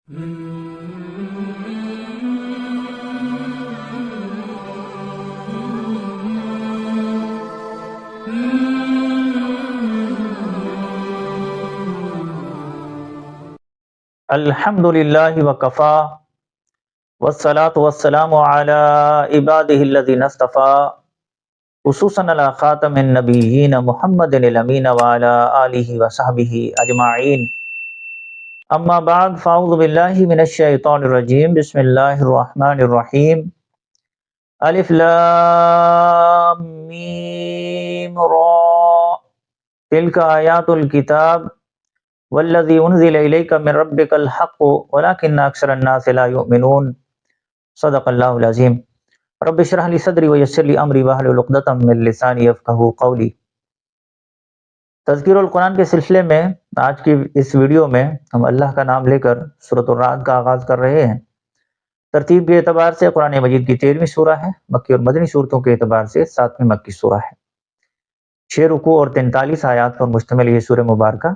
الحمدللہ وکفا والصلاة والسلام علی عبادہ الذین اصطفیٰ خصوصاً علی خاتم النبیین محمد الامین وعلی آلہ وصحبہ اجمعین اما بعد فاعوذ باللہ من الشیطان الرجیم بسم اللہ الرحمن الرحیم الف لام میم را تلک آیات الکتاب والذی انزل الیک من ربک الحق ولکن اکثر الناس لا یؤمنون صدق اللہ العظیم رب اشرح لی صدری ویسر لی امری واحلل عقدۃ من لسانی یفقہوا قولی۔ تذکیر القرآن کے سلسلے میں آج کی اس ویڈیو میں ہم اللہ کا نام لے کر سورۃ الرعد کا آغاز کر رہے ہیں۔ ترتیب کے اعتبار سے قرآن مجید کی 13ویں سورہ ہے، مکی اور مدنی صورتوں کے اعتبار سے 7ویں مکی سورہ ہے۔ 6 رکوع اور 43 آیات پر مشتمل یہ سورہ مبارکہ،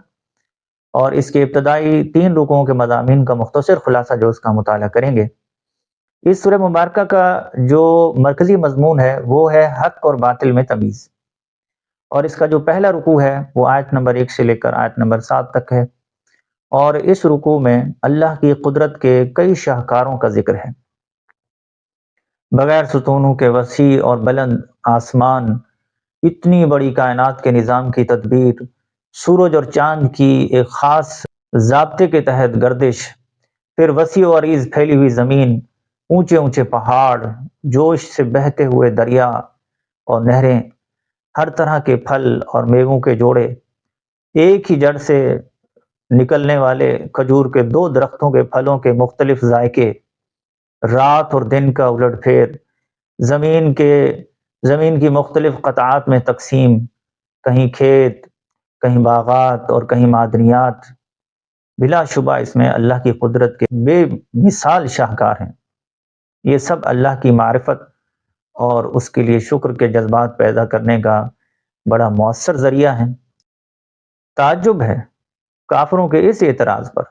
اور اس کے ابتدائی 3 رکوعوں کے مضامین کا مختصر خلاصہ جو اس کا مطالعہ کریں گے۔ اس سورہ مبارکہ کا جو مرکزی مضمون ہے وہ ہے حق اور باطل میں تمیز، اور اس کا جو پہلا رکوع ہے وہ آیت نمبر 1 سے لے کر آیت نمبر 7 تک ہے، اور اس رکوع میں اللہ کی قدرت کے کئی شاہکاروں کا ذکر ہے۔ بغیر ستونوں کے وسیع اور بلند آسمان، اتنی بڑی کائنات کے نظام کی تدبیر، سورج اور چاند کی ایک خاص ضابطے کے تحت گردش، پھر وسیع و عریض پھیلی ہوئی زمین، اونچے اونچے پہاڑ، جوش سے بہتے ہوئے دریا اور نہریں، ہر طرح کے پھل اور میووں کے جوڑے، ایک ہی جڑ سے نکلنے والے کھجور کے 2 درختوں کے پھلوں کے مختلف ذائقے، رات اور دن کا الٹ پھیر، زمین کی مختلف قطعات میں تقسیم، کہیں کھیت، کہیں باغات اور کہیں معدنیات، بلا شبہ اس میں اللہ کی قدرت کے بے مثال شاہکار ہیں۔ یہ سب اللہ کی معرفت اور اس کے لیے شکر کے جذبات پیدا کرنے کا بڑا مؤثر ذریعہ ہیں۔ تعجب ہے کافروں کے اس اعتراض پر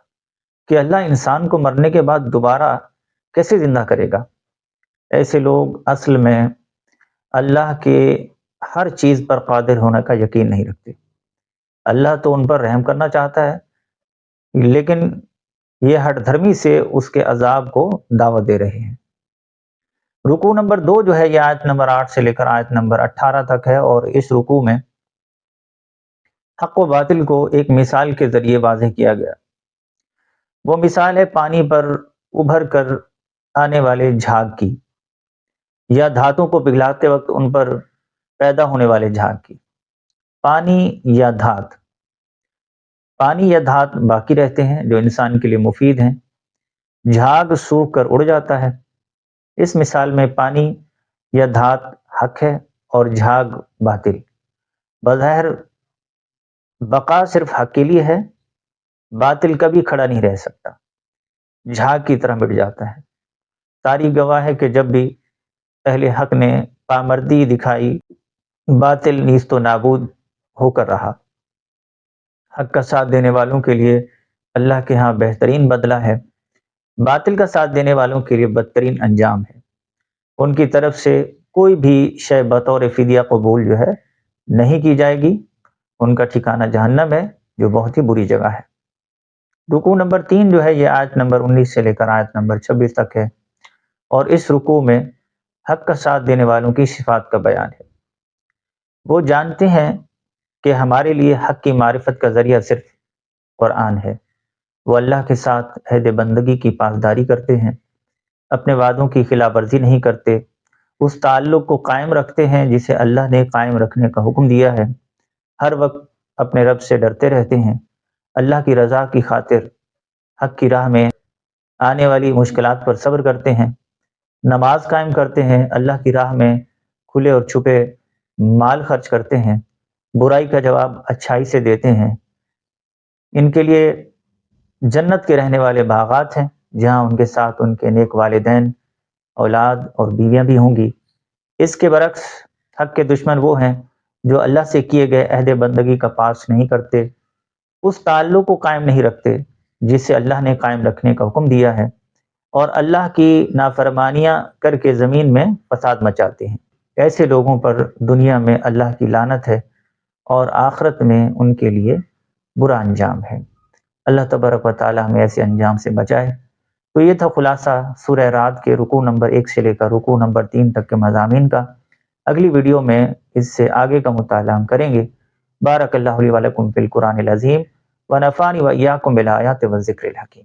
کہ اللہ انسان کو مرنے کے بعد دوبارہ کیسے زندہ کرے گا۔ ایسے لوگ اصل میں اللہ کے ہر چیز پر قادر ہونے کا یقین نہیں رکھتے۔ اللہ تو ان پر رحم کرنا چاہتا ہے، لیکن یہ ہٹ دھرمی سے اس کے عذاب کو دعوت دے رہے ہیں۔ رکوع نمبر 2 جو ہے یہ آیت نمبر 8 سے لے کر آیت نمبر 18 تک ہے، اور اس رکوع میں حق و باطل کو ایک مثال کے ذریعے واضح کیا گیا۔ وہ مثال ہے پانی پر ابھر کر آنے والے جھاگ کی، یا دھاتوں کو پگھلاتے وقت ان پر پیدا ہونے والے جھاگ کی۔ پانی یا دھات باقی رہتے ہیں جو انسان کے لیے مفید ہیں، جھاگ سوکھ کر اڑ جاتا ہے۔ اس مثال میں پانی یا دھات حق ہے اور جھاگ باطل۔ بظاہر بقا صرف حق کے لیے ہے، باطل کبھی کھڑا نہیں رہ سکتا، جھاگ کی طرح مٹ جاتا ہے۔ تاریخ گواہ ہے کہ جب بھی اہل حق نے پامردی دکھائی، باطل نیست و نابود ہو کر رہا۔ حق کا ساتھ دینے والوں کے لیے اللہ کے ہاں بہترین بدلہ ہے، باطل کا ساتھ دینے والوں کے لیے بدترین انجام ہے۔ ان کی طرف سے کوئی بھی شے بطور فدیہ قبول جو ہے نہیں کی جائے گی، ان کا ٹھکانہ جہنم ہے جو بہت ہی بری جگہ ہے۔ رکوع نمبر 3 جو ہے یہ آیت نمبر 19 سے لے کر آیت نمبر 26 تک ہے، اور اس رکوع میں حق کا ساتھ دینے والوں کی صفات کا بیان ہے۔ وہ جانتے ہیں کہ ہمارے لیے حق کی معرفت کا ذریعہ صرف قرآن ہے۔ وہ اللہ کے ساتھ عہد بندگی کی پاسداری کرتے ہیں، اپنے وعدوں کی خلاف ورزی نہیں کرتے، اس تعلق کو قائم رکھتے ہیں جسے اللہ نے قائم رکھنے کا حکم دیا ہے، ہر وقت اپنے رب سے ڈرتے رہتے ہیں، اللہ کی رضا کی خاطر حق کی راہ میں آنے والی مشکلات پر صبر کرتے ہیں، نماز قائم کرتے ہیں، اللہ کی راہ میں کھلے اور چھپے مال خرچ کرتے ہیں، برائی کا جواب اچھائی سے دیتے ہیں۔ ان کے لیے جنت کے رہنے والے باغات ہیں، جہاں ان کے ساتھ ان کے نیک والدین، اولاد اور بیویاں بھی ہوں گی۔ اس کے برعکس حق کے دشمن وہ ہیں جو اللہ سے کیے گئے عہد بندگی کا پاس نہیں کرتے، اس تعلق کو قائم نہیں رکھتے جسے اللہ نے قائم رکھنے کا حکم دیا ہے، اور اللہ کی نافرمانیاں کر کے زمین میں فساد مچاتے ہیں۔ ایسے لوگوں پر دنیا میں اللہ کی لعنت ہے اور آخرت میں ان کے لیے برا انجام ہے۔ اللہ تبارک و تعالی ہمیں ایسے انجام سے بچائے۔ تو یہ تھا خلاصہ سورہ رعد کے رکوع نمبر 1 سے لے کر رکوع نمبر 3 تک کے مضامین کا۔ اگلی ویڈیو میں اس سے آگے کا مطالعہ ہم کریں گے۔ بارک اللہ لی و لکم فی القرآن العظیم ونفعنی و ایاکم بالآیات والذکر الحکیم۔